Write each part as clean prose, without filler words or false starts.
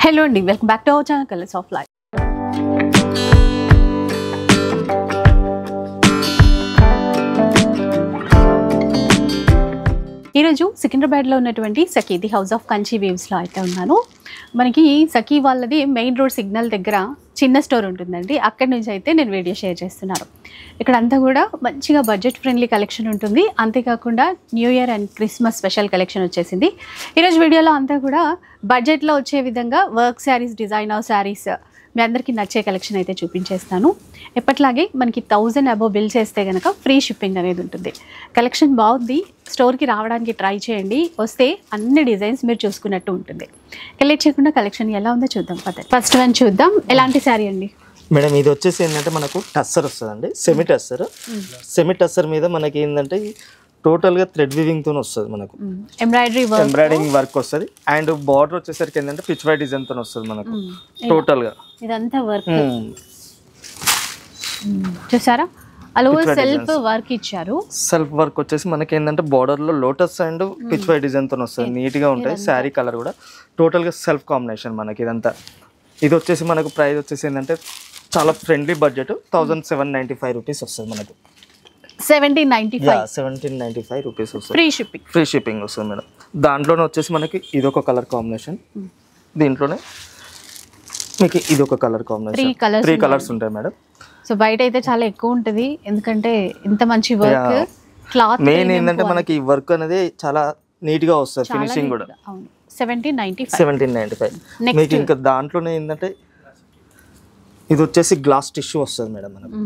Hello and welcome back to our channel Colors of Life. ఈరోజు సికింద్రాబాద్లో ఉన్నటువంటి సఖీ the house of Kanchi వేవ్స్లో అయితే ఉన్నాను. మనకి సఖీ వాళ్ళది మెయిన్ రోడ్ సిగ్నల్ దగ్గర చిన్న స్టోర్ ఉంటుందండి. అక్కడి నుంచి అయితే నేను వీడియో షేర్ చేస్తున్నాను. ఇక్కడ అంతా కూడా మంచిగా బడ్జెట్ ఫ్రెండ్లీ కలెక్షన్ ఉంటుంది. అంతేకాకుండా new year and Christmas special collection వచ్చేసింది. ఈరోజు వీడియోలో అంతా కూడా బడ్జెట్లో వచ్చే విధంగా వర్క్ శారీస్, డిజైనర్ శారీస్ మీ అందరికీ నచ్చే కలెక్షన్ అయితే చూపించేస్తాను. ఎప్పట్లాగే మనకి 1000 అబోవ్ బిల్ చేస్తే కనుక ఫ్రీ షిప్పింగ్ అనేది ఉంటుంది. కలెక్షన్ బాగుంది, స్టోర్కి రావడానికి ట్రై చేయండి. వస్తే అన్ని డిజైన్స్ మీరు చూసుకున్నట్టు ఉంటుంది. కలెక్ట్ చేయకుండా కలెక్షన్ ఎలా ఉందో చూద్దాం. ఫస్ట్ వన్ చూద్దాం. ఎలాంటి శారీ అండి మేడం? ఇది వచ్చేసి ఏంటంటే మనకు టస్సర్ వస్తుందండి, సెమీ టస్సర్ మీద మనకి ఏంటంటే టోటల్గా థ్రెడ్ వీవింగ్ తో వస్తుంది. మనకు ఎంబ్రాయిడరింగ్ వర్క్ వస్తుంది. అండ్ బార్డర్ వచ్చేసరికి ఏంటంటే పిచ్ వై డిజైన్ తో వస్తుంది మనకు టోటల్ గా. ఇదంతా వర్క్ చూసారా, సెల్ఫ్ వర్క్ ఇచ్చారు. సెల్ఫ్ వర్క్ వచ్చేసి మనకి ఏంటంటే బార్డర్ లో lotus and Pichwai design తో వస్తుంది. నీట్ గా ఉంటుంది. శారీ కలర్ కూడా టోటల్ గా సెల్ఫ్ కాంబినేషన్ మనకి ఇదంతా. ఇది వచ్చేసి మనకు ప్రైస్ వచ్చేసి ఏంటంటే చాలా ఫ్రెండ్లీ బడ్జెట్ 1795 రూపీస్ వస్తుంది మనకు. 1795 రూపీస్ వస్తుంది. ఫ్రీ షిప్పింగ్ వస్తుంది మేడం. దాంట్లోనే వచ్చేసి మనకి ఇదొక కలర్ కాంబినేషన్, దీంట్లోనే మీకు ఇదొక కలర్ కాంబినేషన్. 3 కలర్స్ ఉంటాయి మేడం. సో బయట అయితే చాలా ఎక్కువ ఉంటుంది, ఎందుకంటే ఇంత మంచి వర్క్ క్లాత్. మెయిన్ ఏంటంటే మనకి ఈ వర్క్ అనేది చాలా నీట్ గా వస్తుంది. ఫినిషింగ్ కూడా 1795. మీకు ఇంకా దాంట్లోనే ఏంటంటే ఇది వచ్చేసి గ్లాస్ టిష్యూ వస్తుంది మేడం. మనకు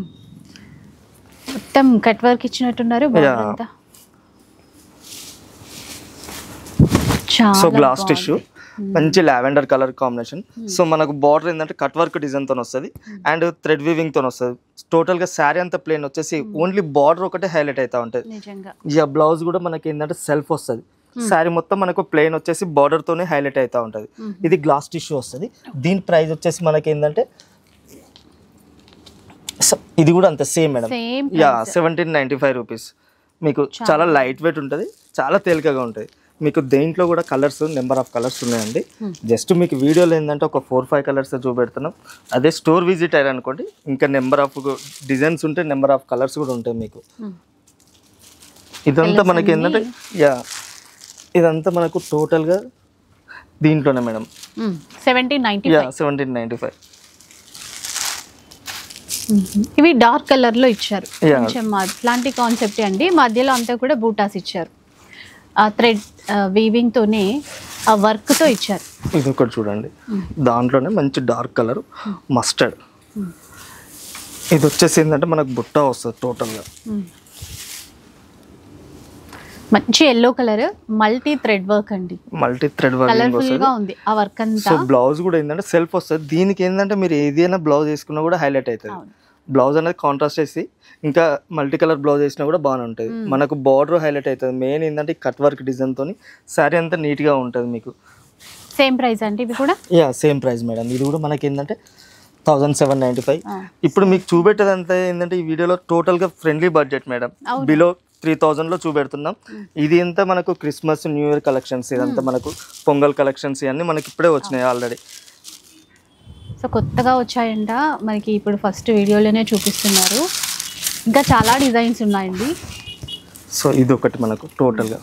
మొత్తం కట్ వర్క్ ఇచ్చినట్టున్నారు. సో గ్లాస్ టిష్యూ మంచి లావెండర్ కలర్ కాంబినేషన్. సో మనకు బార్డర్ ఏంటంటే కట్ వర్క్ డిజైన్ తో వస్తుంది అండ్ థ్రెడ్ వీవింగ్ తో వస్తుంది. టోటల్ గా శారీ అంతా ప్లేన్ వచ్చేసి ఓన్లీ బార్డర్ ఒకటే హైలైట్ అవుతా ఉంటది. ఇక బ్లౌజ్ కూడా మనకి ఏంటంటే సెల్ఫ్ వస్తుంది. శారీ మొత్తం మనకు ప్లేన్ వచ్చేసి బార్డర్ తోనే హైలైట్ అవుతా ఉంటది. ఇది గ్లాస్ టిష్యూ వస్తుంది. దీని ప్రైస్ వచ్చేసి మనకి ఏంటంటే ఇది కూడా అంత సేమ్ మేడం. 1795 రూపీస్. మీకు చాలా లైట్ వెయిట్ ఉంటుంది, చాలా తేలికగా ఉంటుంది. మీకు దేంట్లో కూడా కలర్స్, నెంబర్ ఆఫ్ కలర్స్ ఉన్నాయండి. జస్ట్ మీకు వీడియోలో ఏంటంటే ఒక 4-5 కలర్స్ చూపెడుతున్నాం. అదే స్టోర్ విజిట్ అయ్యారు అనుకోండి, ఇంకా నెంబర్ ఆఫ్ డిజైన్స్ ఉంటాయి, నెంబర్ ఆఫ్ కలర్స్ కూడా ఉంటాయి మీకు. ఇదంతా మనకి ఏంటంటే ఇదంతా మనకు టోటల్గా దీంట్లోనే మేడం 1795. ఇవి డార్క్ కలర్ లో ఇచ్చారు. కొంచెం అట్లాంటి కాన్సెప్ట్ అండి. మధ్యలో అంతా కూడా బూటాస్ ఇచ్చారు. ఆ థ్రెడ్ వీవింగ్ తోనే ఆ వర్క్ తో ఇచ్చారు. ఇది ఒకటి చూడండి, దాంట్లోనే మంచి డార్క్ కలర్ మస్టర్డ్. ఇది వచ్చేసి ఏంటంటే మనకు బుట్ట వస్తుంది టోటల్ గా. మంచి yellow colour, multi thread work అండి. మల్టీ థ్రెడ్ వర్క్ ఉంది ఆ వర్క్ అంతా. సో బ్లౌజ్ కూడా ఏంటంటే సెల్ఫ్ వస్తుంది. దీనికి ఏంటంటే మీరు ఏదైనా బ్లౌజ్ వేసుకున్నా కూడా హైలైట్ అవుతుంది. బ్లౌజ్ అనేది కాంట్రాస్ట్ వేసి ఇంకా మల్టీ కలర్ బ్లౌజ్ వేసినా కూడా బాగానే ఉంటుంది. మనకు బార్డర్ హైలైట్ అవుతుంది. మెయిన్ ఏంటంటే కట్ వర్క్ డిజైన్ తోని శారీ అంతా నీట్ గా ఉంటుంది. మీకు సేమ్ ప్రైస్ అంటే ఇవి కూడా సేమ్ ప్రైస్ మేడం. ఇది కూడా మనకి ఏంటంటే 1795. ఇప్పుడు మీకు చూపెట్టేదంతా ఏంటంటే ఈ వీడియోలో టోటల్ గా ఫ్రెండ్లీ బడ్జెట్ మేడం. బిలో 3000 లో చూపెడుతున్నాం. ఇది అంతా మనకు క్రిస్మస్, న్యూ ఇయర్ కలెక్షన్స్, ఇదంతా మనకు పొంగల్ కలెక్షన్స్ ఇవన్నీ మనకి ఇప్పుడే వచ్చినాయి ఆల్రెడీ. సో కొత్తగా వచ్చాయంట మనకి, ఇప్పుడు ఫస్ట్ వీడియోలోనే చూపిస్తున్నారు. ఇంకా చాలా డిజైన్స్ ఉన్నాయండి. సో ఇది ఒకటి మనకు టోటల్గా.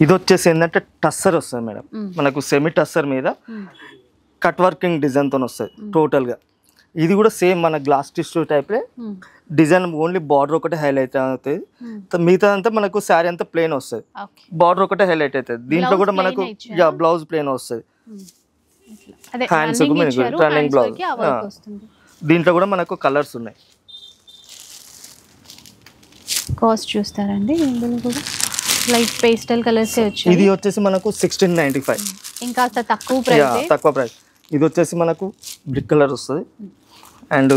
ఇది వచ్చేసి ఏంటంటే టస్సర్ వస్తుంది మేడం. మనకు సెమీ టస్సర్ మీద కట్ వర్కింగ్ డిజైన్ తో వస్తుంది టోటల్గా. ఇది కూడా సేమ్ మన glass tissue type design, only border ఒకటే హైలైట్ అవుతుంది. మిగతా అంతా మనకు శారీ అంతా ప్లేన్ వస్తుంది, బార్డర్ ఒకటే హైలైట్ అవుతుంది. దీంట్లో కూడా మనకు బ్లౌజ్ ప్లేన్ వస్తుంది. Hands running blouse. దీంట్లో కూడా మనకు కలర్స్ ఉన్నాయి. కాస్ట్ చూస్తారండి, ఇందులో కూడా లైట్ పేస్టల్ కలర్స్ వచ్చాయి. ఇది వచ్చేసి మనకు 1695. ఇంకా తక్కువ ప్రైస్. ఇది వచ్చేసి మనకు బ్రిక్ కలర్ వస్తుంది అండ్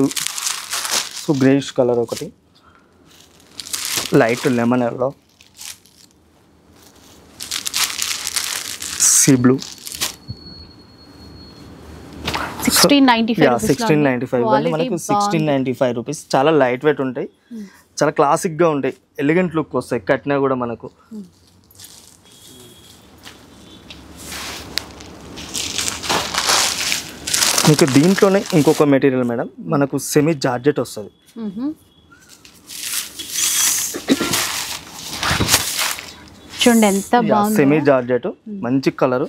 సో గ్రేష్ కలర్ ఒకటి, light lemon yellow, sea blue. 1695 మనకు 1695 రూపీస్. చాలా లైట్ వెయిట్ ఉంటాయి, చాలా క్లాసిక్ గా ఉంటాయి, ఎలిగెంట్ లుక్ వస్తాయి కట్టినా కూడా మనకు. మీకు దీంట్లోనే ఇంకొక మెటీరియల్ మేడం, మనకు సెమీ జార్జెట్ వస్తుంది. చూడండి ఎంత బాగుంది, సెమీ జార్జెట్, మంచి కలర్.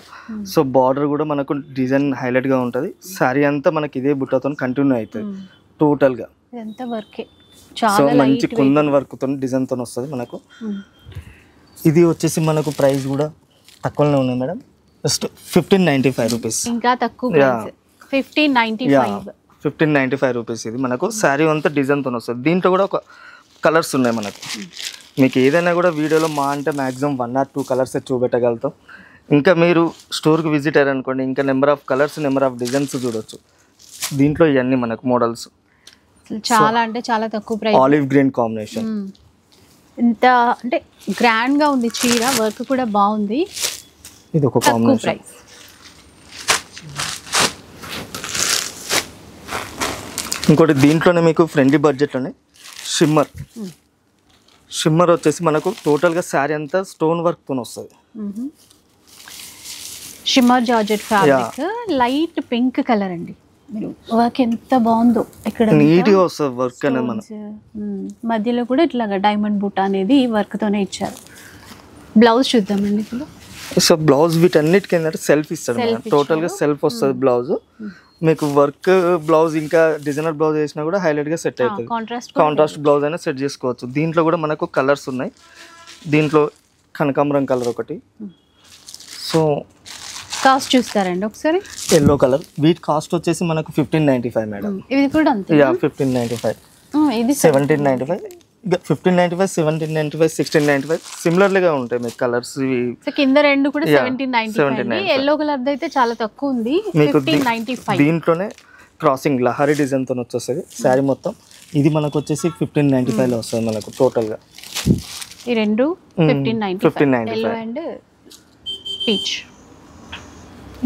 సో బార్డర్ కూడా మనకు డిజైన్ హైలైట్ గా ఉంటది. సారీ అంతా మనకి ఇదే బుట్టతో కంటిన్యూ అవుతుంది టోటల్ గా. ఎంత వర్క్, సో చాలా మంచి కుందన్ వర్క్ తో డిజైన్ తో వస్తుంది మనకు. ఇది వచ్చేసి మనకు ప్రైస్ కూడా తక్కువనే ఉన్నాయి మేడం, జస్ట్ 1595 రూపీస్. ఇంకా తక్కువ ప్రైస్ 1595. 1595 రూపీస్. ఇది మనకు శారీ అంతా డిజైన్ తో వస్తుంది. దీంట్లో కూడా ఒక కలర్స్ ఉన్నాయి మనకు. మీకు ఏదైనా కూడా వీడియోలో మా అంటే మ్యాక్సిమం 1 or 2 కలర్స్ చూపెట్టగలుగుతాం. ఇంకా మీరు స్టోర్కి విజిట్ అయ్యారనుకోండి, ఇంకా number of colours, number of designs చూడొచ్చు. దీంట్లో ఇవన్నీ మనకు మోడల్స్ చాలా అంటే చాలా తక్కువ ప్రైస్. ఆలివ్ గ్రీన్ కాంబినేషన్, ఇంత అంటే గ్రాండ్ గా ఉంది చీర, వర్క్ కూడా బాగుంది. ఇది ఒక కాంబినేషన్. ఇంకోటి దీంట్లోనే మీకు ఫ్రెండ్లీ బడ్జెట్లోనే షిమ్మర్ వచ్చేసి మనకు టోటల్గా శారీ అంతా స్టోన్ వర్క్తో వస్తుంది. Shimmer georgette fabric, light pink colour అండి. మీరు వర్క్ ఎంత బాగుందో, ఇక్కడ నీట్గా వస్తుంది వర్క్ అనేది. మనం మధ్యలో కూడా ఇట్లాగా డైమండ్ బూట అనేది వర్క్ తోనే ఇచ్చారు. బ్లౌజ్ చూద్దామండి ఇప్పుడు. సో బ్లౌజ్ వీటన్నిటికీ ఏంటంటే సెల్ఫ్ ఇస్తాడు, టోటల్గా సెల్ఫ్ వస్తుంది బ్లౌజ్. మీకు వర్క్ బ్లౌజ్ ఇంకా డిజైనర్ బ్లౌజ్ వేసినా కూడా హైలైట్గా సెట్ అవుతుంది. కాంట్రాస్ట్ బ్లౌజ్ అయినా సెట్ చేసుకోవచ్చు. దీంట్లో కూడా మనకు కలర్స్ ఉన్నాయి. దీంట్లో కనకాంబరం కలర్ ఒకటి. సో కాస్ట్ చూస్తారండి ఒకసారి. ఎల్లో కలర్, వీటి కాస్ట్ వచ్చేసి మనకు 1595 మేడం. ఇది కూడా అంతే. 1595, ఇది 1795, 1595, 1795, 1695 సిమిలర్లీగా ఉంటాయి మీకు కలర్స్. కింద రెండు కూడా 1795. ఎల్లో కలర్ అయితే చాలా తక్కువ ఉంది, 1595. దీంట్లోనే క్రాసింగ్ లహరి డిజైన్ తో వచ్చేస్తుంది శారీ మొత్తం. ఇది మనకు వచ్చేసి 1595 లో వస్తుంది మనకు టోటల్ గా. ఈ రెండు 1595, ఎల్లో అండ్ పీచ్.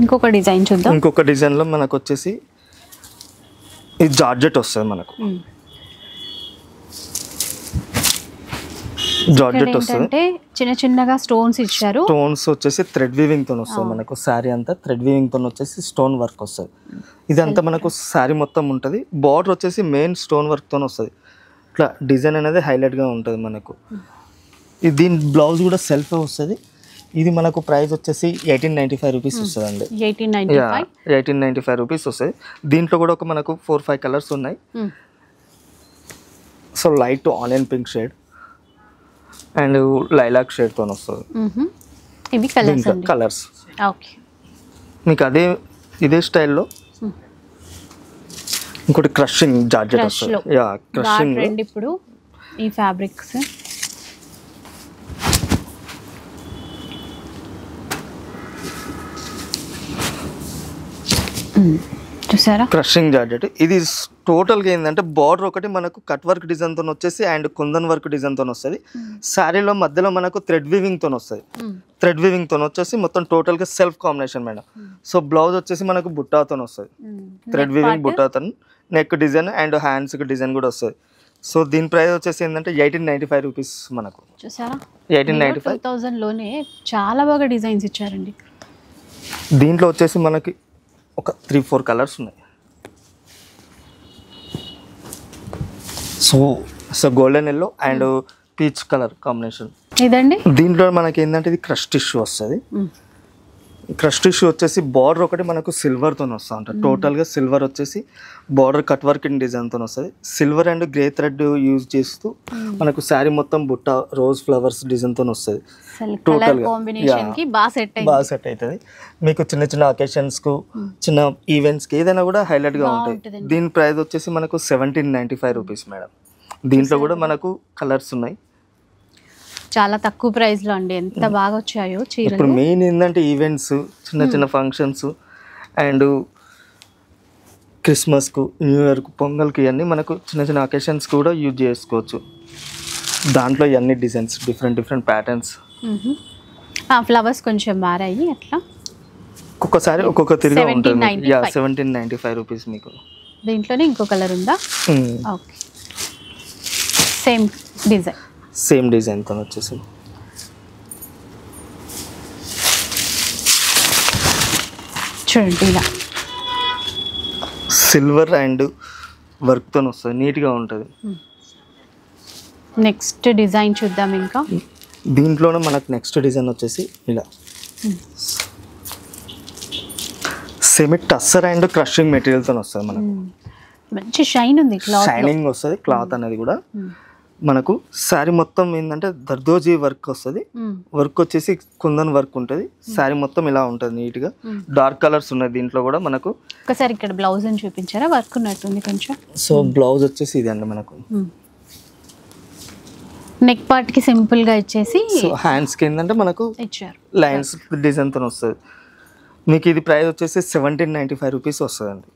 ఇంకొక డిజైన్ చూద్దాం. ఇంకొక డిజైన్ లో మనకు వచ్చేసి ఇది జార్జెట్ వస్తుంది మనకు. జార్జెట్ వస్తుంది, చిన్న చిన్నగా స్టోన్స్ ఇచ్చారు. స్టోన్స్ వచ్చేసి థ్రెడ్ వీవింగ్ తో వస్తుంది మనకు. శారీ అంతా థ్రెడ్ వీవింగ్ తో వచ్చేసి స్టోన్ వర్క్ వస్తుంది. ఇదంతా మనకు శారీ మొత్తం ఉంటుంది. బార్డర్ వచ్చేసి మెయిన్ స్టోన్ వర్క్ తో వస్తుంది. ఇట్లా డిజైన్ అనేది హైలైట్ గా ఉంటుంది మనకు. దీని బ్లౌజ్ కూడా సెల్ఫ్ వస్తుంది. ఇది మనకు ప్రైస్ వచ్చేసి 1895 రూపీస్ వస్తుంది అండి. 1895 రూపీస్ వస్తుంది. దీంట్లో కూడా ఒక మనకు 4-5 కలర్స్ ఉన్నాయి. So light onion pink shade and lilac shade తో వస్తుంది. ఇవి కలర్స్. ఓకే, మీకు ఇదే స్టైల్లో ఇంకోటి క్రషింగ్ జార్జెట్ వస్తుంది. క్రషింగ్ ఇప్పుడు ఈ ఫ్యాబ్రిక్స్ చూసారా, క్రషింగ్ జార్జెట్. ఇది టోటల్గా ఏంటంటే బార్డర్ ఒకటి మనకు కట్ వర్క్ డిజైన్ తో వచ్చేసి అండ్ కుందన్ వర్క్ డిజైన్ తో వస్తుంది. శారీలో మధ్యలో మనకు థ్రెడ్ వీవింగ్ తో వస్తుంది. థ్రెడ్ వీవింగ్ తో వచ్చేసి మొత్తం టోటల్ గా self combination madam. So blouse వచ్చేసి మనకు బుట్టాతో వస్తుంది. థ్రెడ్ వీవింగ్ బుట్టాతో, నెక్ డిజైన్ అండ్ హ్యాండ్స్ కి డిజైన్ కూడా వస్తుంది. సో దీని ప్రైస్ వచ్చేసి ఏంటంటే 1895 రూపీస్ మనకు. చూసారా, 1895. 2000 లోనే చాలా బాగా డిజైన్స్ ఇచ్చారండి. దీంట్లో వచ్చేసి మనకి ఒక 3-4 కలర్స్ ఉన్నాయి. So golden yellow and peach colour combination ఇదండి. దీంట్లో మనకి ఏంటంటే ఇది క్రష్ టిష్యూ వస్తుంది. క్రష్ టిష్యూ వచ్చేసి బార్డర్ ఒకటి మనకు సిల్వర్ తో వస్తూ ఉంటుంది. టోటల్ గా సిల్వర్ వచ్చేసి border cut work in design తో వస్తుంది. Silver and grey thread use చేస్తూ మనకు శారీ మొత్తం బుట్ట రోజ్ ఫ్లవర్స్ డిజైన్ తో వస్తుంది. టోటల్ గా బాగా సెట్ అవుతుంది. మీకు చిన్న చిన్న అకేషన్స్ కు, చిన్న ఈవెంట్స్ కి ఏదైనా కూడా హైలైట్ గా ఉంటాయి. దీని ప్రైస్ వచ్చేసి మనకు 1795 రూపీస్ మేడం. దీంట్లో కూడా మనకు కలర్స్ ఉన్నాయి. చాలా తక్కువ ప్రైస్ లో అండి, ఎంత బాగా వచ్చాయో చీరలు. ఇప్పుడు మెయిన్ ఏంటంటే ఈవెంట్స్, చిన్న చిన్న ఫంక్షన్స్ అండ్ క్రిస్మస్కు, న్యూ ఇయర్కు, పొంగల్కి ఇవన్నీ మనకు చిన్న చిన్న అకేషన్స్ కూడా యూజ్ చేసుకోవచ్చు. దాంట్లో ఇవన్నీ డిజైన్స్, డిఫరెంట్ ప్యాటర్న్స్. ఫ్లవర్స్ కొంచెం మారాయి అట్లా. ఒక్కొక్కసారి ఒక్కొక్క తిరిగి ఉంటుంది. 1795 రూపీస్ మీకు. దీంట్లోనే ఇంకో కలర్ ఉందా? ఓకే, సేమ్ డిజైన్ తో వచ్చేసి. చూడండి ఇలా సిల్వర్ అండ్ వర్క్తో వస్తుంది, నీట్గా ఉంటుంది. నెక్స్ట్ డిజైన్ చూద్దాం. ఇంకా దీంట్లోనే మనకు నెక్స్ట్ డిజైన్ వచ్చేసి ఇలా సెమీ టస్సర్ అండ్ క్రషింగ్ మెటీరియల్తో వస్తుంది మనకు. మంచి షైన్ ఉంది, షైనింగ్ వస్తుంది క్లాత్ అనేది కూడా. మనకు శారీ మొత్తం ఏంటంటే దర్దోజీ వర్క్ వస్తుంది, వర్క్ వచ్చేసి కుందన్ వర్క్ ఉంటుంది. శారీ మొత్తం ఇలా ఉంటుంది నీట్గా. డార్క్ కలర్స్ ఉన్నాయి దీంట్లో కూడా మనకు. ఒకసారి ఇక్కడ బ్లౌజ్ అని చూపించారా, వర్క్ ఉన్నట్టుంది కొంచెం. సో బ్లౌజ్ వచ్చేసి ఇది అండి మనకు. నెక్ పార్ట్ కి సింపుల్ గా ఇచ్చేసి హ్యాండ్స్ కి ఏంటంటే మనకు ఇచ్చారు, లైన్స్ డిజైన్ తో వస్తుంది. మీకు ఇది ప్రైస్ వచ్చేసి 1795 రూపీస్ వస్తుందండి.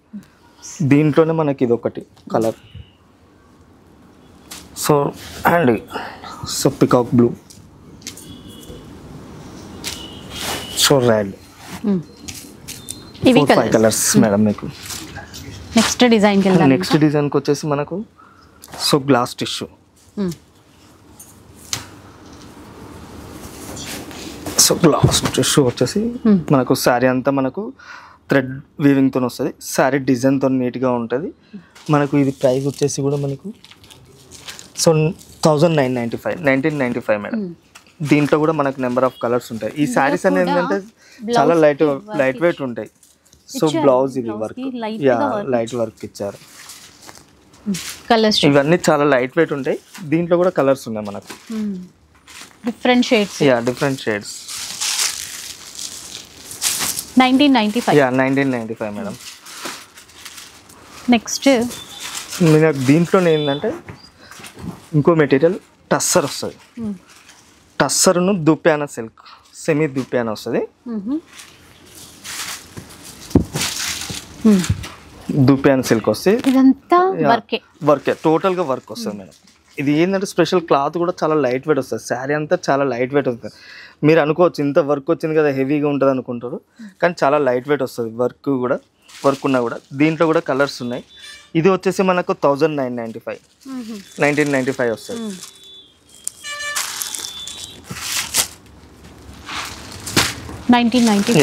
దీంట్లోనే మనకి ఇది ఒకటి colour. So and so peacock blue, so red, ఇవి 5 కలర్స్ మేడం మీకు. నెక్స్ట్ డిజైన్ కి వెళ్దాం. నెక్స్ట్ డిజైన్కి వచ్చేసి మనకు so glass tissue. So glass tissue వచ్చేసి మనకు శారీ అంతా మనకు థ్రెడ్ వీవింగ్తో వస్తుంది. శారీ డిజైన్తో నీట్గా ఉంటుంది మనకు. ఇది ప్రైస్ వచ్చేసి కూడా మనకు సో 1995 మేడం. దీంట్లో కూడా మనకు నెంబర్ ఆఫ్ కలర్స్ ఉంటాయి. ఈ శారీస్ అనేది ఏంటంటే చాలా లైట్ వెయిట్ ఉంటాయి. సో బ్లౌజ్ ఇది వర్క్, లైట్ వర్క్ ఇచ్చారు. కలర్స్ ఇవన్నీ చాలా లైట్ వెయిట్ ఉంటాయి. దీంట్లో కూడా కలర్స్ ఉన్నాయి మనకు, different shades. Different shades. 1995 madam. Next దీంట్లోనే ఏంటంటే ఇంకో మెటీరియల్ టస్సర్ వస్తుంది. టస్సర్ను దుప్యాన సిల్క్, సెమీ దుప్యాన వస్తుంది. దుప్యాన సిల్క్ వస్తే ఇదంతా వర్కే టోటల్గా వర్క్ వస్తుంది మేడం. ఇది ఏంటంటే స్పెషల్ క్లాత్ కూడా చాలా లైట్ వెయిట్ వస్తుంది. శారీ అంతా చాలా లైట్ వెయిట్ వస్తుంది. మీరు అనుకోవచ్చు ఇంత వర్క్ వచ్చింది కదా హెవీగా ఉంటుంది అనుకుంటారు, కానీ చాలా లైట్ వెయిట్ వస్తుంది. వర్క్ కూడా వర్క్ ఉన్నా కూడా. దీంట్లో కూడా కలర్స్ ఉన్నాయి. ఇది వచ్చేసి మనకు 1995 వస్తుంది.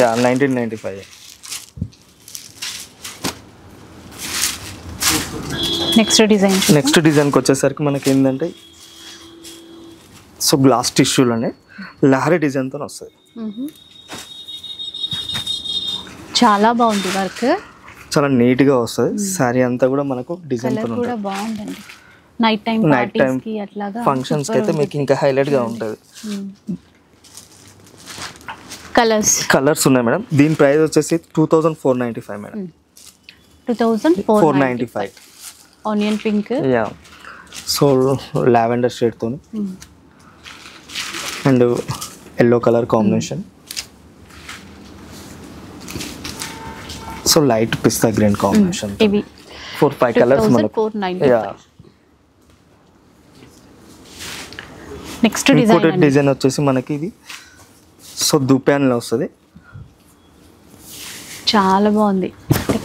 Yeah, 1995. నెక్స్ట్ డిజైన్కి వచ్చేసరికి మనకి ఏంటంటే సో గ్లాస్ టిష్యూలోనే లహరీ డిజైన్తో వస్తుంది. చాలా బాగుంది వర్క్, చాలా నీట్గా వస్తుంది. శారీ అంతా కూడా మనకు డిజైన్తో కూడా బాగుందండి. నైట్ టైం ఫంక్షన్స్కి అయితే మీకు ఇంకా హైలైట్గా ఉంటుంది. కలర్స్ ఉన్నాయి మేడం. దీని ప్రైస్ వచ్చేసి 2495 madam. 2495. Onion pink, so lavender షేడ్తో and yellow colour combination. So light pista green combination. ఇవి 4-5 కలర్స్ మనకు. నెక్స్ట్ డిజైన్ వచ్చేసి మనకి ఇది సో దుప్యాన్లో వస్తుంది. చాలా బాగుంది,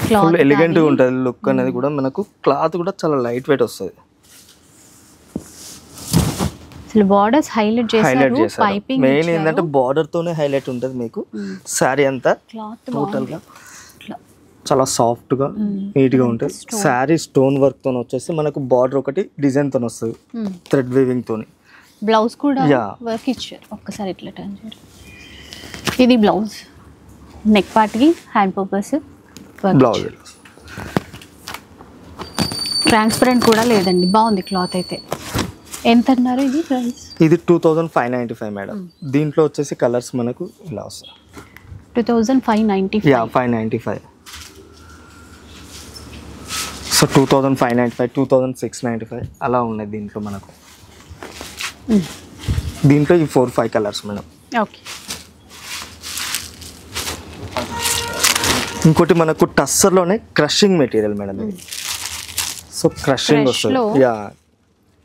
ఫుల్ ఎలిగెంట్గా ఉంటుంది లుక్ అనేది కూడా. మనకు క్లాత్ కూడా చాలా లైట్ వెయిట్ వస్తుంది. అసలు బార్డర్స్ హైలైట్ చేశారు. మెయిన్ ఏంటంటే బార్డర్ తోనే హైలైట్ ఉంటుంది మీకు. శారీ అంతా టోటల్ గా చాలా సాఫ్ట్ గా నీట్ గా ఉంటుంది. శారీ స్టోన్ వర్క్ తో వచ్చేసి మనకు బార్డర్ ఒకటి డిజైన్ తో వస్తుంది, థ్రెడ్ వీవింగ్ తోని. బ్లౌజ్ కూడా వర్క్ ఇచ్చారు. ఒక్కసారి ఇట్లా టర్న్ చేయండి. ఇది బ్లౌజ్, నెక్ పార్ట్ కి హ్యాండ్ పర్పస్ బ్లౌజ్. ట్రాన్స్పరెంట్ కూడా లేదండి, బాగుంది క్లాత్ అయితే. ఎంత అన్నారు ఇది ప్రైస్? ఇది 2595 మేడం. దీంట్లో వచ్చేసి కలర్స్ మనకు ఇలా వస్తాయి. 2595. సో 2595, 2695 అలా ఉన్నాయి దీంట్లో మనకు. దీంట్లో ఈ 4-5 కలర్స్ మేడం. ఓకే. ఇంకోటి మనకు టస్సర్లోనే క్రషింగ్ మెటీరియల్ మేడం ఇది. సో క్రషింగ్ వస్తుంది.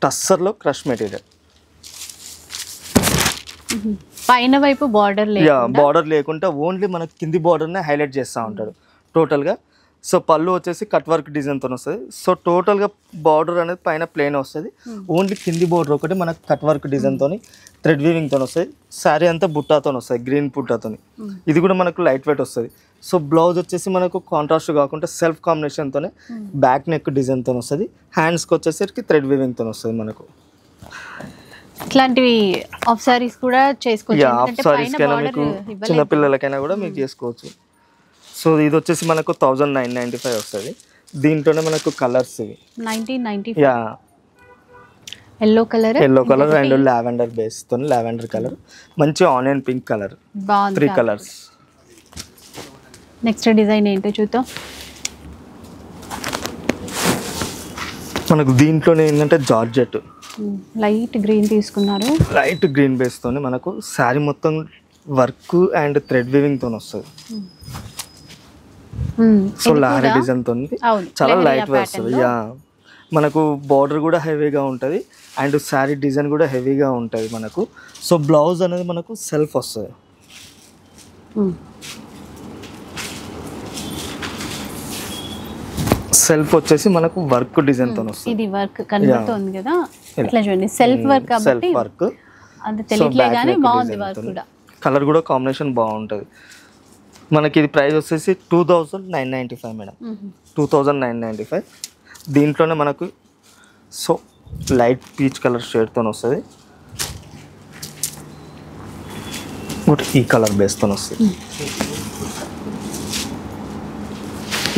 టస్సర్లో క్రష్ మెటీరియల్. పైన వైపు బార్డర్ బార్డర్ లేకుండా ఓన్లీ మనకు కింది బార్డర్నే హైలైట్ చేస్తూ ఉంటాడు. టోటల్గా సో పళ్ళు వచ్చేసి కట్ వర్క్ డిజైన్తో వస్తుంది. సో టోటల్గా బార్డర్ అనేది పైన ప్లెయిన్ వస్తుంది, ఓన్లీ కింది బార్డర్ ఒకటి మనకు కట్ వర్క్ డిజైన్తో థ్రెడ్ వీవింగ్తో వస్తుంది. శారీ అంతా బుట్టాతో వస్తుంది, గ్రీన్ బుట్టాతో. ఇది కూడా మనకు లైట్ వెయిట్ వస్తుంది. సో బ్లౌజ్ వచ్చేసి మనకు కాంట్రాస్ట్ కాకుండా సెల్ఫ్ కాంబినేషన్తోనే బ్యాక్ నెక్ డిజైన్తో వస్తుంది. హ్యాండ్స్కి వచ్చేసరికి థ్రెడ్ వీవింగ్తో వస్తుంది మనకు. ఇట్లాంటివి ఆఫ్ సారీస్ కూడా చేసుకోవచ్చు, ఆఫ్ సారీస్కైనా మీకు చిన్నపిల్లలకైనా కూడా మీకు చేసుకోవచ్చు. సో ఇది వచ్చేసి మనకు 1995 వస్తుంది. దీంట్లోనే మనకు కలర్స్ ఇవి 1995 ఎల్లో కలర్ అండ్ లావెండర్ బేస్తో, లావెండర్ కలర్, మంచి onion pink colour, 3 colours. Next design ఏంటో చూద్దాం. మనకు దీంట్లోనే ఏంటంటే జార్జెట్ లైట్ గ్రీన్ తీసుకున్నారు, లైట్ గ్రీన్ బేస్తో మనకు శారీ మొత్తం వర్క్ అండ్ థ్రెడ్ వీవింగ్తో వస్తుంది. సో లారీ డిజైన్తో చాలా లైట్ వస్తుంది. మనకు బార్డర్ కూడా హెవీగా ఉంటుంది అండ్ శారీ డిజైన్ కూడా హెవీగా ఉంటుంది మనకు. సో బ్లౌజ్ అనేది మనకు సెల్ఫ్ వస్తుంది. సెల్ఫ్ వచ్చేసి మనకు వర్క్ డిజైన్తో వస్తుంది. ఇది వర్క్ కనబడుతుంది కదా, ఇట్లా చూడండి సెల్ఫ్ వర్క్ కాబట్టి సెల్ఫ్ వర్క్ అంత తెలియట్లే కానీ బాగుంది వర్క్ కూడా. కలర్ కూడా కాంబినేషన్ బాగుంటుంది. మనకి ఇది ప్రైస్ వచ్చేసి 2995 మేడం, 2995. దీంట్లోనే మనకు సో లైట్ పీచ్ కలర్ షేడ్తో వస్తుంది, ఈ కలర్ బేస్తో వస్తుంది.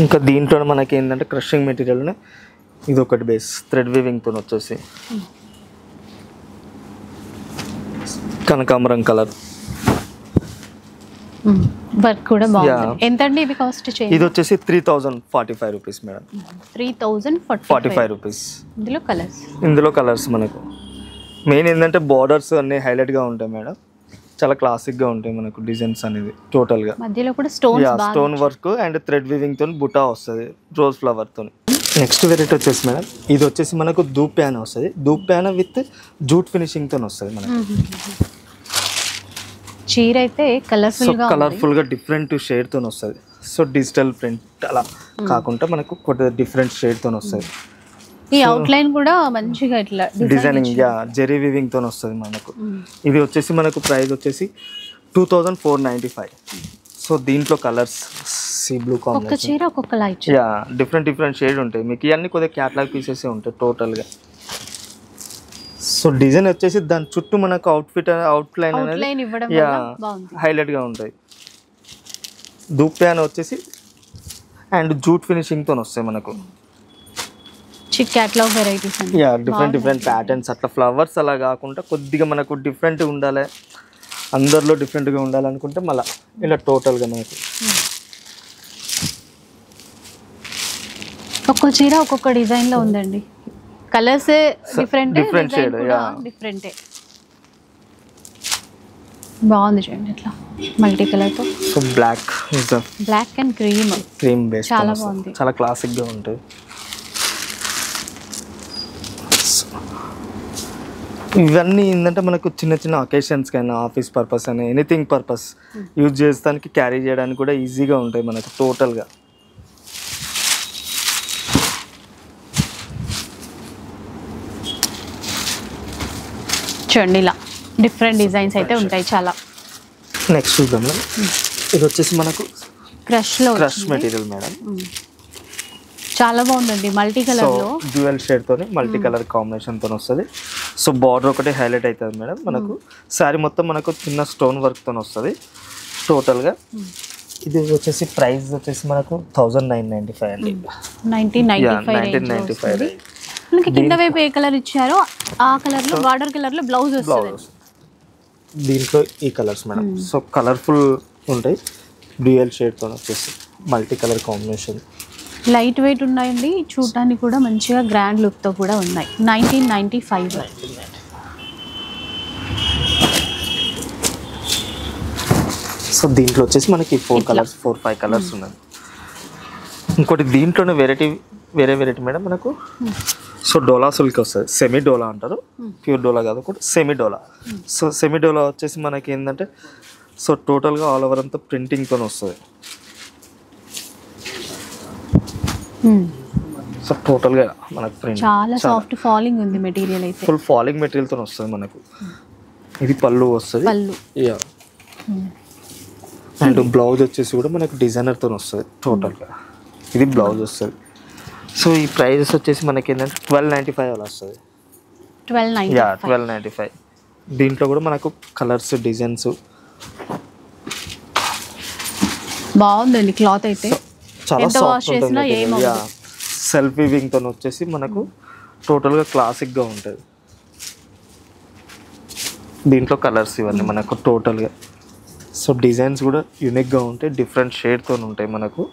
ఇంకా దీంట్లోనే మనకి ఏంటంటే క్రషింగ్ మెటీరియల్ని ఇది ఒకటి బేస్ థ్రెడ్ వీవింగ్తో వచ్చేసి కనకాంబరం కలర్ వర్క్ కూడా బాగుంది. ఎంత అండి ఇది కాస్ట్? ఇది వచ్చేసి 3045 రూపీస్ మేడం, 3045 రూపీస్. ఇందులో కలర్స్ మనకు మెయిన్ ఏంటంటే బార్డర్స్ అన్నీ హైలైట్గా ఉంటాయి మేడం, చాలా క్లాసిక్గా ఉంటాయి మనకు డిజైన్స్ అనేది. టోటల్గా మధ్యలో కూడా స్టోన్ వర్క్ అండ్ థ్రెడ్ వీవింగ్తో బుటా వస్తుంది రోజ్ ఫ్లవర్తో. నెక్స్ట్ వెరైటీ వచ్చేసి మేడం ఇది వచ్చేసి మనకు ధూప్ ప్యాన్ వస్తుంది, ధూప్ ప్యాన్ విత్ జూట్ ఫినిషింగ్తో వస్తుంది మనకు. చీర అయితే కలర్ఫుల్గా డిఫరెంట్ షేడ్తో వస్తుంది. సో డిజిటల్ ప్రింట్ అలా కాకుండా మనకు కొద్దిగా డిఫరెంట్ షేడ్తో వస్తుంది. ఈ అవుట్లైన్ కూడా మంచిగా ఇట్లా డిజైనింగ్ జెరీ వీవింగ్తో వస్తుంది మనకు. ఇది వచ్చేసి మనకు ప్రైస్ వచ్చేసి 2495. సో దీంట్లో కలర్స్ సీ బ్లూ కాంబినేషన్, ఒక్కొక్క లైట్ డిఫరెంట్ షేడ్ ఉంటాయి మీకు. ఇవన్నీ కొద్దిగా క్యాటలాగ్ పీసెస్ ఉంటాయి టోటల్గా. సో డిజైన్ వచ్చేసి దాని చుట్టూ మనకు అవుట్లైన్ అనేది హైలైట్గా ఉంటాయి. ధూప్ ప్యాన్ వచ్చేసి అండ్ జూట్ ఫినిషింగ్తో వస్తాయి మనకు. క్యాటలాగ్ వెరైటీస్ డిఫరెంట్ ప్యాటర్న్స్ అట్లా ఫ్లవర్స్ అలా కాకుండా కొద్దిగా మనకు డిఫరెంట్ ఉండాలి, అందరిలో డిఫరెంట్గా ఉండాలనుకుంటే మళ్ళీ ఇలా టోటల్గా మనకు ఒక్కో చీర ఒక్కొక్క డిజైన్లో ఉందండి. కలర్స్ డిఫరెంట్ షేడ్ డిఫరెంటే బాగుంది చూడండి ఇట్లా మల్టీ కలర్తో. So black and cream base చాలా బాగుంది, చాలా క్లాసిక్గా ఉంటుంది. ఇవన్నీ ఏంటంటే మనకు చిన్న అకేషన్స్కి అయినా ఆఫీస్ పర్పస్ అయినా ఎనీథింగ్ పర్పస్ యూజ్ చేస్తానికి క్యారీ చేయడానికి కూడా ఈజీగా ఉంటాయి మనకు టోటల్గా. చూడండి ఇలా డిఫరెంట్ డిజైన్స్ అయితే ఉంటాయి చాలా. నెక్స్ట్ చూద్దాం మేడం, ఇది వచ్చేసి మనకు క్రష్ మెటీరియల్ మేడం, చాలా బాగుందండి. మల్టీ కలర్ లో డ్యూయల్ షేడ్ తోని మల్టీ కలర్ కాంబినేషన్ తో వస్తుంది. సో బార్డర్ ఒకటి హైలైట్ అవుతుంది మేడం మనకు. శారీ మొత్తం మనకు చిన్న స్టోన్ వర్క్ తో వస్తుంది టోటల్ గా. ఇది వచ్చేసి ప్రైస్ వచ్చేసి మనకు 1995 అండి, 1995. మనకి కింద వైపు ఏ కలర్ ఇచ్చారో ఆ కలర్ లో బార్డర్ కలర్ లో బ్లౌజ్ వస్తుంది. దీంట్లో ఈ కలర్స్ మేడం. సో కలర్ఫుల్ ఉంటాయి, డ్యూయల్ షేడ్ తో వచ్చేసి multi colour combination. Light weight ఉన్నాయండి, చూడటానికి కూడా మంచిగా గ్రాండ్ లుక్తో కూడా ఉన్నాయి. 1995. సో దీంట్లో వచ్చేసి మనకి 4-5 కలర్స్ ఉన్నాయి. ఇంకోటి దీంట్లోనే వేరే వెరైటీ మేడం మనకు. సో డోలా సిల్క్ వస్తుంది, సెమీ డోలా అంటారు, ప్యూర్ డోలా కాదు కూడా సెమీ డోలా. సో సెమీ డోలా వచ్చేసి మనకి ఏంటంటే సో టోటల్గా ఆల్ ఓవర్ అంతా ప్రింటింగ్తో వస్తుంది. సో టోటల్గా మనకు ప్రింట్ చాలా సాఫ్ట్ ఫాలింగ్ ఉంది మెటీరియల్ అయితే. ఫుల్ ఫాలింగ్ మెటీరియల్తో వస్తుంది మనకు. ఇది పళ్ళు వస్తుంది. పళ్ళు. యా. అండ్ బ్లౌజ్ వచ్చేసి కూడా మనకు డిజైనర్తో వస్తుంది టోటల్గా. ఇది బ్లౌజ్ వస్తుంది. సో ఈ ప్రైజెస్ వచ్చేసి మనకి ఏంటంటే 1295 అలా వస్తుంది. 1295. యా 1295. దీంట్లో కూడా మనకు కలర్స్ డిజైన్స్ బాగుందండి. క్లాత్ అయితే చాలా ఎంత వాష్ సాఫ్ట్ చేసినా ఉంటుంది. యా ఏమవ్వదు. సెల్ఫ్ వీవింగ్తో వచ్చేసి మనకు టోటల్గా క్లాసిక్గా ఉంటుంది. దీంట్లో కలర్స్ ఇవన్నీ మనకు టోటల్గా. సో డిజైన్స్ కూడా యూనిక్గా ఉంటాయి, డిఫరెంట్ షేడ్తో ఉంటాయి మనకు.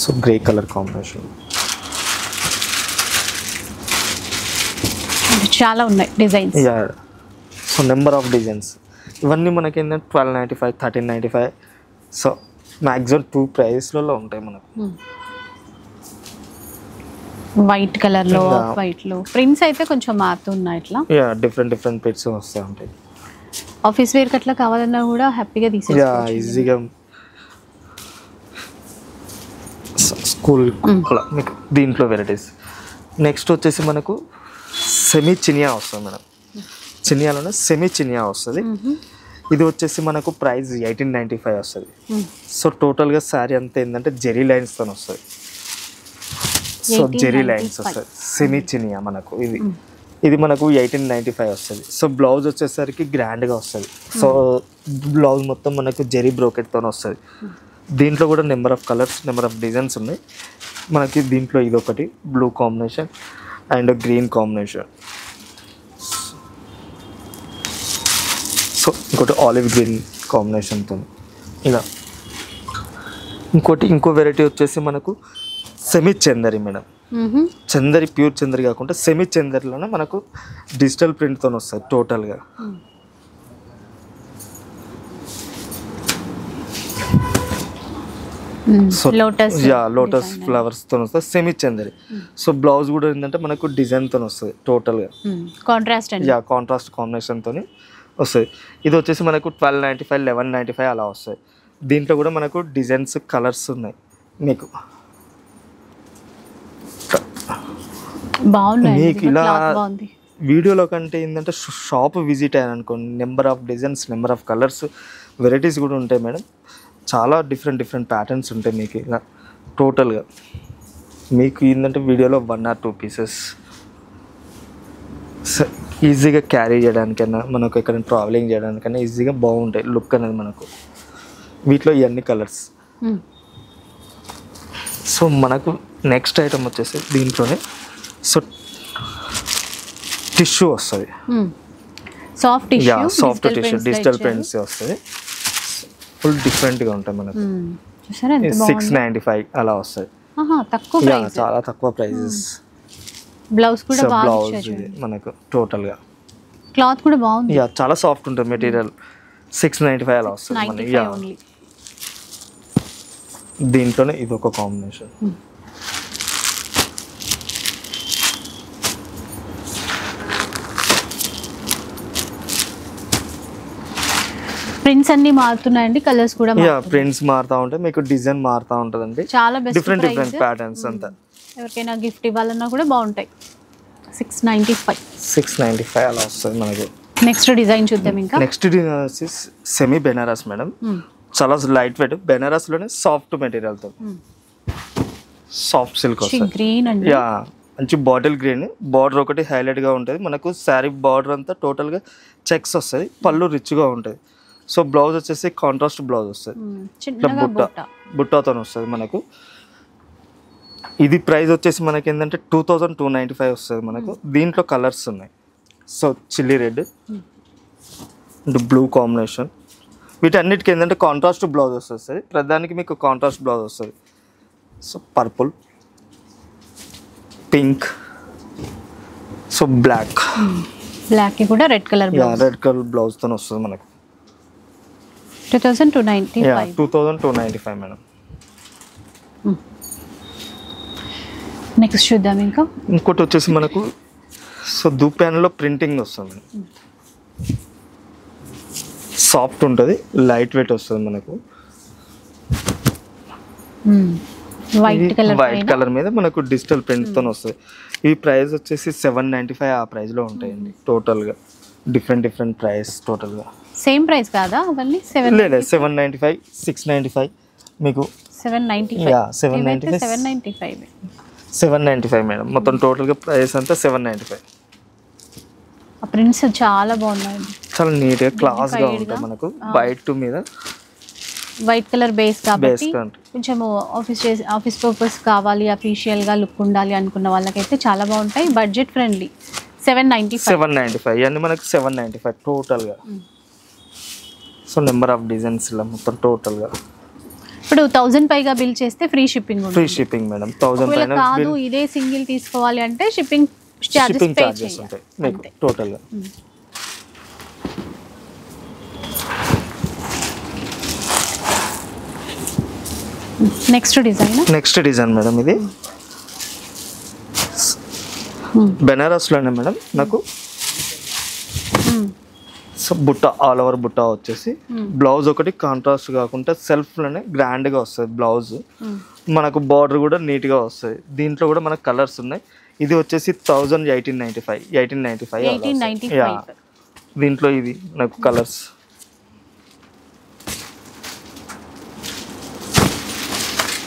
సో గ్రే కలర్ కాంబినేషన్ చాలా ఉన్నాయి designs. Yeah. So number of designs ఇవన్నీ మనకి ఏంటంటే 1295, 1395. సో మ్యాక్సిమం 2 ప్రైస్లలో ఉంటాయి మనకు. వైట్ కలర్ లో, వైట్ లో ప్రింట్స్ అయితే కొంచెం మారుతున్నాయి ఇట్లా. యా డిఫరెంట్ ప్రింట్స్ వస్తూ ఉంటాయి. ఆఫీస్ వేర్ కట్లా కావాలన్నా కూడా హ్యాపీగా యా తీసేసుకోవచ్చు. ఈజీగా స్కూల్ అలా మీకు దీంట్లో వెరైటీస్. నెక్స్ట్ వచ్చేసి మనకు సెమీ చినియా వస్తుంది మేడం. చినియాలోనే సెమీ చినియా వస్తుంది. ఇది వచ్చేసి మనకు ప్రైస్ 1895 వస్తుంది. సో టోటల్గా శారీ అంతా ఏంటంటే జెరీ లైన్స్తో వస్తుంది. సో జెరీ లైన్స్ వస్తుంది సెమీ చినియా మనకు. ఇది మనకు 1895 వస్తుంది. సో బ్లౌజ్ వచ్చేసరికి గ్రాండ్గా వస్తుంది. సో బ్లౌజ్ మొత్తం మనకు జెరీ బ్రోకెట్తో వస్తుంది. దీంట్లో కూడా number of colours, number of designs ఉన్నాయి మనకి. దీంట్లో ఇది ఒకటి blue combination and green combination. So ఇంకోటి ఆలివ్ గ్రీన్ కాంబినేషన్తో ఇలా. ఇంకో వెరైటీ వచ్చేసి మనకు semi Chanderi madam. Chanderi pure Chanderi కాకుండా సెమీ చందరిలోనే మనకు డిజిటల్ ప్రింట్తో వస్తుంది టోటల్గా. సో లోటస్ ఫ్లవర్స్తో వస్తుంది సెమీ చందరి. సో బ్లౌజ్ కూడా ఏంటంటే మనకు డిజైన్తో వస్తుంది టోటల్గా. కాంట్రాస్ట్ అండి. యా కాంట్రాస్ట్ కాంబినేషన్తో వస్తుంది. ఇది వచ్చేసి మనకు 1295, 1195 అలా వస్తాయి. దీంట్లో కూడా మనకు డిజైన్స్, కలర్స్ ఉన్నాయి మీకు. మీకు ఇలా వీడియోలో కంటే ఏంటంటే షాప్ విజిట్ అయ్యాను అనుకోండి, number of designs, number of colours, varieties కూడా ఉంటాయి మేడం. చాలా డిఫరెంట్ ప్యాటర్న్స్ ఉంటాయి మీకు ఇలా టోటల్గా. మీకు ఏంటంటే వీడియోలో 1 or 2 పీసెస్ ఈజీగా క్యారీ చేయడానికైనా, మనకు ఎక్కడైనా ట్రావెలింగ్ చేయడానికైనా ఈజీగా బాగుంటాయి లుక్ అనేది మనకు. వీటిలో ఇవన్నీ కలర్స్. సో మనకు నెక్స్ట్ ఐటమ్ వచ్చేసి దీంట్లోనే సో టిష్యూ వస్తుంది. సాఫ్ట్ టిష్యూ డిజిటల్ ప్రింట్స్ వస్తుంది. ఫుల్ డిఫరెంట్గా ఉంటాయి మనకు. 695 అలా వస్తుంది. చాలా తక్కువ ప్రైజెస్. బ్లౌజ్ కూడా బ్లౌజ్ మనకు టోటల్గా క్లాత్ కూడా బాగుంది. యా చాలా సాఫ్ట్ ఉంటుంది మెటీరియల్. 695 అలా వస్తుంది. యా దీంట్లోనే ఇది ఒక కాంబినేషన్. ప్రింట్స్ అన్ని మారుతున్నాయండి, కలర్స్ కూడా. యా ప్రింట్స్ మారుతూ ఉంటాయి, మీకు డిజైన్ మారుతూ ఉంటుందండి. చాలా డిఫరెంట్ ప్యాటర్న్స్ అంతా. ఎవరికైనా గిఫ్ట్ ఇవ్వాలన్నా కూడా బాగుంటాయి. 695 అలా వస్తుంది మనకి. నెక్స్ట్ డిజైన్ చూద్దాం. ఇంకా నెక్స్ట్ డిజైన్ సెమీ బెనారస్ మేడం. చాలా లైట్ వెయిట్ బెనారస్ లోనే సాఫ్ట్ మెటీరియల్ తో సాఫ్ట్ సిల్క్ వస్తుంది. గ్రీన్ అండి. యా మంచి బాటిల్ గ్రీన్. బార్డర్ ఒకటి హైలైట్ గా ఉంటుంది మనకు. శారీ బార్డర్ అంతా టోటల్ గా చెక్స్ వస్తుంది. పళ్ళు రిచ్ గా ఉంటుంది. సో బ్లౌజ్ వచ్చేసి కాంట్రాస్ట్ బ్లౌజ్ వస్తుంది. బుట్టాతో వస్తుంది మనకు. ఇది ప్రైస్ వచ్చేసి మనకి ఏంటంటే 2295 వస్తుంది మనకు. దీంట్లో కలర్స్ ఉన్నాయి. So chilli red and blue combination. వీటన్నిటికీ ఏంటంటే కాంట్రాస్ట్ బ్లౌజ్ వస్తుంది. ప్రధానికి మీకు కాంట్రాస్ట్ బ్లౌజ్ వస్తుంది. So purple, pink, so black కూడా రెడ్ కలర్ బ్లౌజ్తో వస్తుంది మనకు. 2295 మేడం. నెక్స్ట్ చూద్దాం. ఇంకా ఇంకోటి వచ్చేసి మనకు సో దూపాన్లో ప్రింటింగ్ వస్తుంది. సాఫ్ట్ ఉంటుంది, లైట్ వెయిట్ వస్తుంది మనకు. వైట్ కలర్ మీద మనకు డిజిటల్ ప్రింట్ తో వస్తుంది. ఈ ప్రైస్ వచ్చేసి 795 ఆ ప్రైస్ లో ఉంటాయండి. టోటల్ గా డిఫరెంట్ ప్రైస్ టోటల్ గా. సేమ్ ప్రైస్ కాదా అవన్నీ? 795, 695 మీకు 795 మేడం. మొత్తం టోటల్ గా ప్రైస్ అంతా 795. ఆ ప్రింట్స్ చాలా బాగున్నాయి, చాలా నీట్ గా క్లాస్ గా ఉంటాయి మనకు. వైట్ మీద వైట్ కలర్ బేస్ కాబట్టి కొంచెం ఆఫీస్ పర్పస్ కావాలి, అఫీషియల్ గా లుక్ ఉండాలి అనుకున్న వాళ్ళకైతే చాలా బాగుంటాయి. Budget friendly. 795 ఇవన్నీ మనకు 795 టోటల్ గా. సో నెంబర్ ఆఫ్ డిజైన్స్ ఇలా మొత్తం టోటల్ గా. ఇప్పుడు 1000 పైగా బిల్ చేస్తే ఫ్రీ షిప్పింగ్ మేడం. 1000 పైన కాదు ఇదే సింగిల్ తీసుకోవాలి అంటే షిప్పింగ్ చార్జెస్ ఉంటాయి మీకు టోటల్ గా. నెక్స్ట్ డిజైన్ మేడం ఇది బెనారస్ లోనే మేడం. నాకు సో బుట్ట ఆల్ ఓవర్ బుట్ట వచ్చేసి బ్లౌజ్ ఒకటి కాంట్రాస్ట్ కాకుండా సెల్ఫ్ లోనే గ్రాండ్ గా వస్తుంది బ్లౌజ్. మనకు బార్డర్ కూడా నీట్ గా వస్తుంది. దీంట్లో కూడా మనకు కలర్స్ ఉన్నాయి. ఇది వచ్చేసి 1895. దీంట్లో ఇది నాకు కలర్స్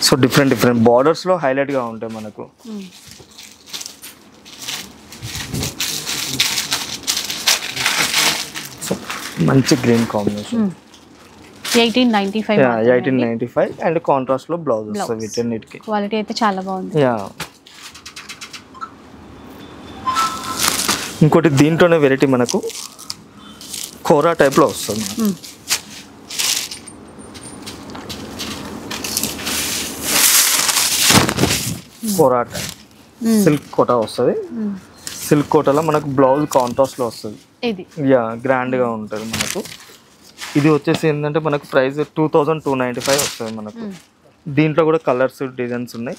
సో డిఫరెంట్ బార్డర్స్ లో హైలైట్ గా ఉంటాయి మనకు. మంచి గ్రీన్ కాంబినేషన్. 1895 అండ్ కాంట్రాస్ట్ లో బ్లౌజ్ వస్తుంది వీటన్నిటికి. క్వాలిటీ అయితే చాలా బాగుంది. ఇంకోటి దీంట్లోనే వెరైటీ మనకు కోరా టైప్ లో వస్తుంది. కోరా టైప్ సిల్క్ కోటా వస్తుంది. సిల్క్ కోటాలో మనకు బ్లౌజ్ కాంట్రాస్ట్ లో వస్తుంది. గ్రాండ్ గా ఉంటుంది మనకు. ఇది వచ్చేసి ఏంటంటే మనకు ప్రైస్ 2295 వస్తుంది మనకు. దీంట్లో కూడా కలర్స్ డిజైన్స్ ఉన్నాయి.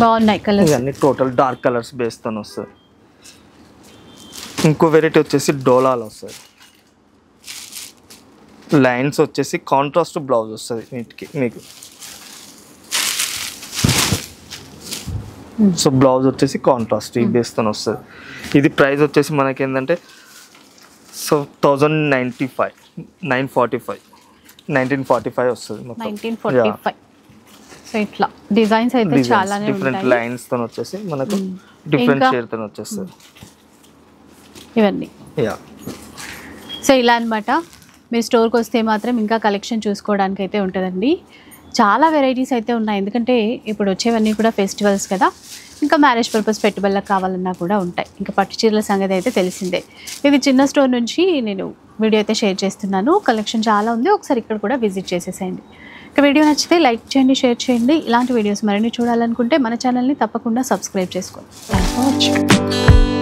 బాగున్నాయి కలర్స్ అన్ని. టోటల్ డార్క్ కలర్స్ బేస్ తో వస్తుంది. ఇంకో వెరైటీ వచ్చేసి డోలాలో వస్తుంది. లైన్స్ వచ్చేసి కాంట్రాస్ట్ బ్లౌజ్ వస్తుంది వీటికి మీకు. సో బ్లౌజ్ వచ్చేసి కాంట్రాస్ట్ ఈ బేస్ తో వస్తుంది. ఇది ప్రైస్ వచ్చేసి మనకి ఏంటంటే సో 1945 వస్తుంది. 1945. సో ఇట్లా డిజైన్స్ అయితే చాలానే ఉంటాయి. డిఫరెంట్ లైన్స్ తో వచ్చేసి మనకు డిఫరెంట్ షేర్ తో వచ్చేస్తుంది ఇవన్నీ. సో ఇలా అన్నమాట. మీరు స్టోర్కి వస్తే మాత్రం ఇంకా కలెక్షన్ చూసుకోవడానికి అయితే ఉంటుందండి. చాలా వెరైటీస్ అయితే ఉన్నాయి. ఎందుకంటే ఇప్పుడు వచ్చేవన్నీ కూడా ఫెస్టివల్స్ కదా, ఇంకా మ్యారేజ్ పర్పస్ పెట్టుబడులకు కావాలన్నా కూడా ఉంటాయి. ఇంకా పట్టు చీరల సంగతి అయితే తెలిసిందే. ఇది చిన్న స్టోర్ నుంచి నేను వీడియో అయితే షేర్ చేస్తున్నాను. కలెక్షన్ చాలా ఉంది. ఒకసారి ఇక్కడ కూడా విజిట్ చేసేసేయండి. ఇక వీడియో నచ్చితే లైక్ చేయండి, షేర్ చేయండి. ఇలాంటి వీడియోస్ మరిన్ని చూడాలనుకుంటే మన ఛానల్ని తప్పకుండా సబ్స్క్రైబ్ చేసుకోండి. Thanks for watching.